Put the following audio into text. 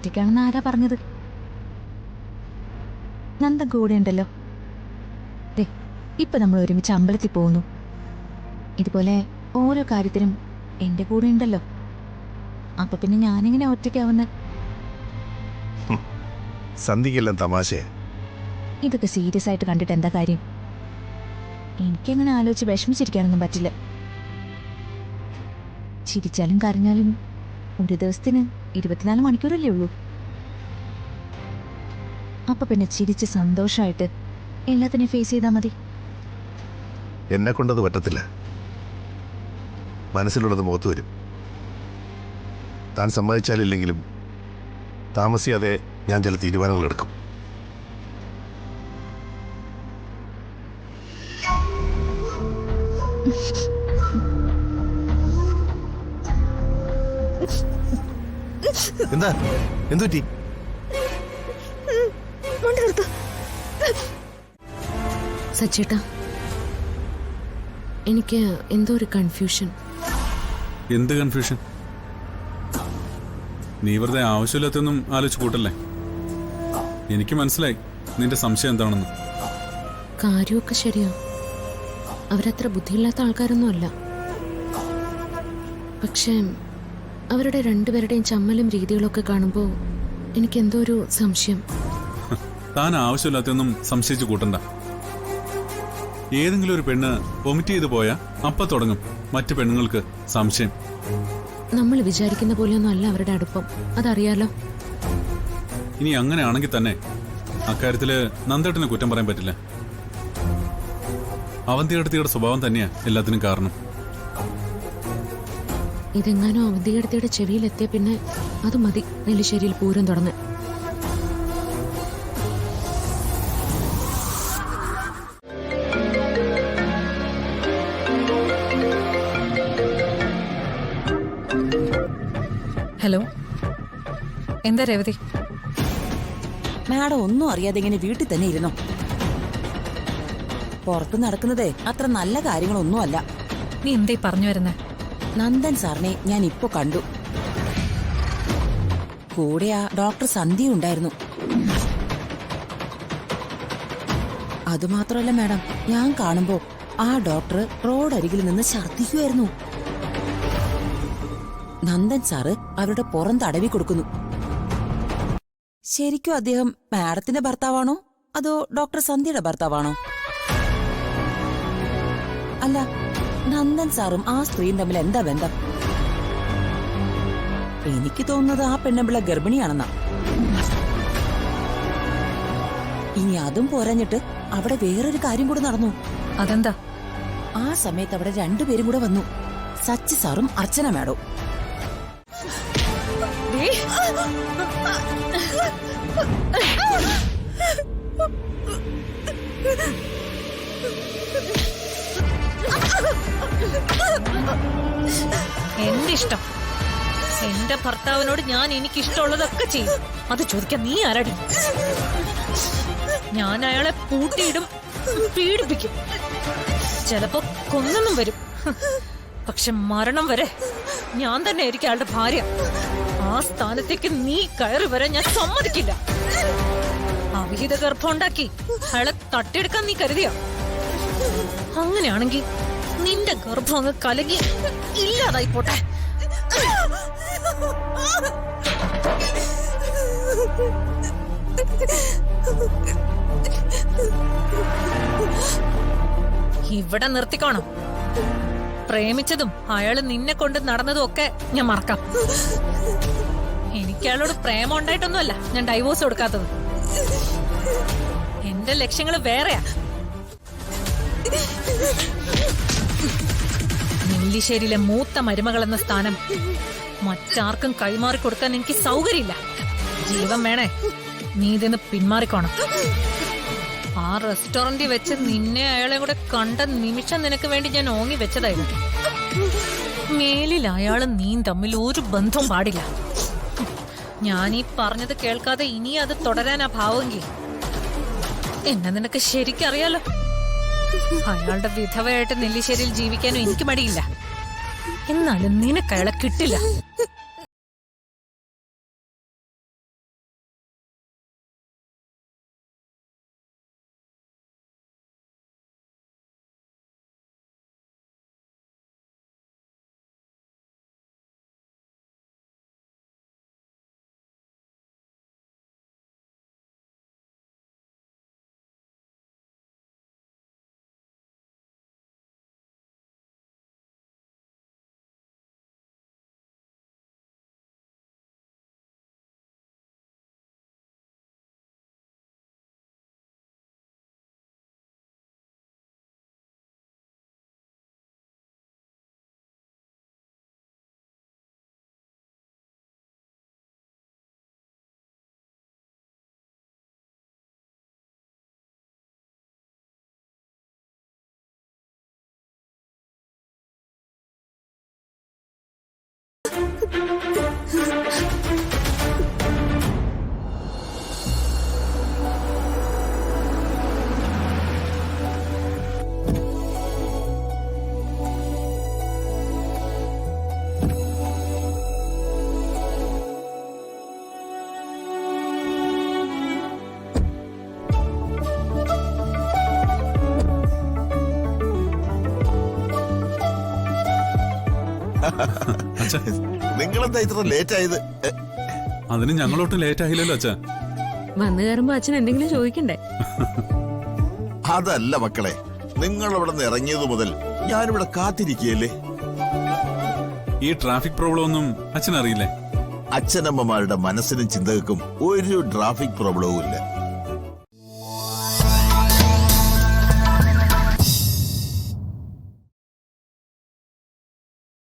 ഒറ്റയ്ക്കാണെന്ന് ആരാ പറഞ്ഞത്? നന്ദൻ കൂടെ ഉണ്ടല്ലോ. ദേ, ഇപ്പൊ നമ്മൾ ഒരുമിച്ച് അമ്പലത്തിൽ പോകുന്നു. ഇതുപോലെ ഓരോ കാര്യത്തിനും എൻ്റെ കൂടെ ഉണ്ടല്ലോ. അപ്പൊ പിന്നെ ഞാനിങ്ങനെ ഒറ്റയ്ക്കാവുന്നത്? സന്ധിക്കെല്ലാം തമാശ. ഇതൊക്കെ സീരിയസ് ആയിട്ട് കണ്ടിട്ട് എന്താ കാര്യം? എനിക്കങ്ങനെ ആലോചിച്ച് വിഷമിച്ചിരിക്കാനൊന്നും പറ്റില്ല. ചിരിച്ചാലും കരഞ്ഞാലും ഒരു ദിവസത്തിന് 24 മണിക്കൂറല്ലേ ഉള്ളൂ. അപ്പൊ പിന്നെ ചിരിച്ച് സന്തോഷമായിട്ട് എല്ലാത്തിനെയും ഫേസ് ചെയ്താൽ മതി. എന്നെ കൊണ്ടത് പറ്റത്തില്ല. മനസ്സിലുള്ളത് മുഖത്ത് വരും. താൻ സമ്മതിച്ചാലില്ലെങ്കിലും താമസിയാതെ ഞാൻ ചില തീരുമാനങ്ങൾ എടുക്കും. എന്താ എന്തുപറ്റി? സച്ചേട്ടാ, എനിക്ക് എന്തോ ഒരു കൺഫ്യൂഷൻ. എന്ത് കൺഫ്യൂഷൻ? നീ വെറുതെ ആവശ്യമില്ലാത്തൊന്നും ആലോചിച്ച് കൂട്ടല്ലേ. എനിക്ക് മനസ്സിലായി നിന്റെ സംശയം എന്താണെന്ന്. കാര്യമൊക്കെ ശരിയാ, അവരത്ര ബുദ്ധിയില്ലാത്ത ആൾക്കാരൊന്നും അല്ല. പക്ഷേ അവരുടെ രണ്ടുപേരുടെയും ചമ്മലും രീതികളൊക്കെ കാണുമ്പോൾ എനിക്കെന്തോ ഒരു സംശയം. താൻ ആവശ്യമില്ലാത്തൊന്നും സംശയിച്ചു കൂട്ടണ്ട. ഏതെങ്കിലും ഒരു പെണ്ണ് വൊമിറ്റ് ചെയ്തു പോയാൽ അപ്പൊ തുടങ്ങും മറ്റു പെണ്ണുങ്ങൾക്ക് സംശയം. നമ്മൾ വിചാരിക്കുന്ന പോലെയൊന്നും അല്ല അവരുടെ അടുപ്പം, അതറിയാലോ. ഇനി അങ്ങനെയാണെങ്കിൽ തന്നെ അക്കാര്യത്തില് നന്ദേട്ടനെ കുറ്റം പറയാൻ പറ്റില്ല. അവന്തിയെടുത്തിയുടെ സ്വഭാവം തന്നെയാ എല്ലാത്തിനും കാരണം. ഇതെങ്ങാനോ അവന്തിയെടുത്തിയുടെ ചെവിയിലെത്തിയ പിന്നെ അത് മതി നെല്ലിശ്ശേരിയിൽ പൂരം തുടങ്ങാൻ. ഹലോ, എന്താ രേവതി? മാഡം ഒന്നും അറിയാതെ ഇങ്ങനെ വീട്ടിൽ തന്നെ ഇരുന്നോ? പുറത്ത് നടക്കുന്നതേ അത്ര നല്ല കാര്യങ്ങളൊന്നും അല്ല. നീ എന്തേ പറഞ്ഞു വരുന്നേ? നന്ദൻ സാറിനെ ഞാൻ ഇപ്പൊ കണ്ടു. കൂടെ ആ ഡോക്ടർ സന്ധ്യ ഉണ്ടായിരുന്നു. അതുമാത്രമല്ല മാഡം, ഞാൻ കാണുമ്പോ ആ ഡോക്ടർ റോഡരികിൽ നിന്ന് ഛർദ്ദിക്കുമായിരുന്നു. നന്ദൻ സാറ് അവരുടെ പുറം തടവി കൊടുക്കുന്നു. ശരിക്കും അദ്ദേഹം മാഡത്തിന്റെ ഭർത്താവാണോ അതോ ഡോക്ടർ സന്ധ്യയുടെ ഭർത്താവാണോ? അല്ല, നന്ദൻ സാറും ആ സ്ത്രീയും തമ്മിൽ എന്താ ബന്ധം? എനിക്ക് തോന്നുന്നത് ആ പെണ്ണുപിള്ള ഗർഭിണിയാണെന്നാ. ഇനി അതും പോരാഞ്ഞിട്ട് അവിടെ വേറൊരു കാര്യം കൂടെ നടന്നു. അതെന്താ? ആ സമയത്ത് അവിടെ രണ്ടുപേരും കൂടെ വന്നു, സച്ചി സാറും അർച്ചന മാഡവും. എന്റെ ഇഷ്ടം. എന്റെ ഭർത്താവിനോട് ഞാൻ എനിക്കിഷ്ടമുള്ളതൊക്കെ ചെയ്യും. അത് ചോദിക്കാൻ നീ ആരാടി? ഞാൻ അയാളെ പൂട്ടിയിടും, പീഡിപ്പിക്കും, ചിലപ്പോ കൊന്നൊന്നും വരും. പക്ഷെ മരണം വരെ ഞാൻ തന്നെ ആയിരിക്കും അയാളുടെ ഭാര്യ. ആ സ്ഥാനത്തേക്ക് നീ കയറി വരാൻ ഞാൻ സമ്മതിക്കില്ല. അവിഹിത ഗർഭം ഉണ്ടാക്കി അയാളെ തട്ടിയെടുക്കാൻ നീ കരുതിയ? അങ്ങനെയാണെങ്കിൽ നിന്റെ ഗർഭം അങ്ങ് കലങ്ങി ഇല്ലാതായി പോട്ടെ. ഇവിടെ നിർത്തിക്കോണം. പ്രേമിച്ചതും അയാള് നിന്നെ കൊണ്ട് നടന്നതും ഒക്കെ ഞാൻ മറക്കാം. എനിക്ക് അയാളോട് പ്രേമം ഉണ്ടായിട്ടൊന്നുമല്ല ഞാൻ ഡൈവോഴ്സ് കൊടുക്കാത്തത്. എന്റെ ലക്ഷ്യങ്ങൾ വേറെയാ. നെല്ലിശ്ശേരിയിലെ മൂത്ത മരുമകൾ എന്ന സ്ഥാനം മറ്റാർക്കും കൈമാറി കൊടുക്കാൻ എനിക്ക് സൗകര്യമില്ല. ജീവൻ വേണേ നീ ഇതിന്ന് പിന്മാറിക്കോണം. ആ റെസ്റ്റോറന്റിൽ വെച്ച് നിന്നെ അയാളെ കൂടെ കണ്ട നിമിഷം നിനക്ക് വേണ്ടി ഞാൻ ഓങ്ങി വെച്ചതായിരുന്നു. മേലിൽ അയാളും നീയും തമ്മിൽ ഒരു ബന്ധവും പാടില്ല. ഞാൻ ഈ പറഞ്ഞത് കേൾക്കാതെ ഇനി അത് തുടരാനാ ഭാവമെങ്കിൽ എന്നെ നിനക്ക് ശരിക്കറിയാലോ. അയാളുടെ വിധവയായിട്ട് നെല്ലിശ്ശേരിയിൽ ജീവിക്കാനും എനിക്ക് മടിയില്ല. എന്നാലും നിനക്ക് അയാളെ കിട്ടില്ല. അച്ഛാ നിങ്ങളെന്താ ഇത്ര ലേറ്റ് ആയത്? അതിന് ഞങ്ങളൊട്ടും ലേറ്റ് ആയില്ലല്ലോ അച്ഛാ. വന്നു കയറുമ്പോ അച്ഛൻ എന്തെങ്കിലും ചോദിക്കണ്ടേ? അതല്ല മക്കളെ, നിങ്ങൾ അവിടെ നിന്ന് ഇറങ്ങിയത് മുതൽ ഞാനിവിടെ കാത്തിരിക്കുകയല്ലേ. ഈ ട്രാഫിക് പ്രോബ്ലം ഒന്നും അച്ഛൻ അറിയില്ലേ? അച്ഛനമ്മമാരുടെ മനസ്സിനും ചിന്തകൾക്കും ഒരു ട്രാഫിക് പ്രോബ്ലവും ഇല്ല.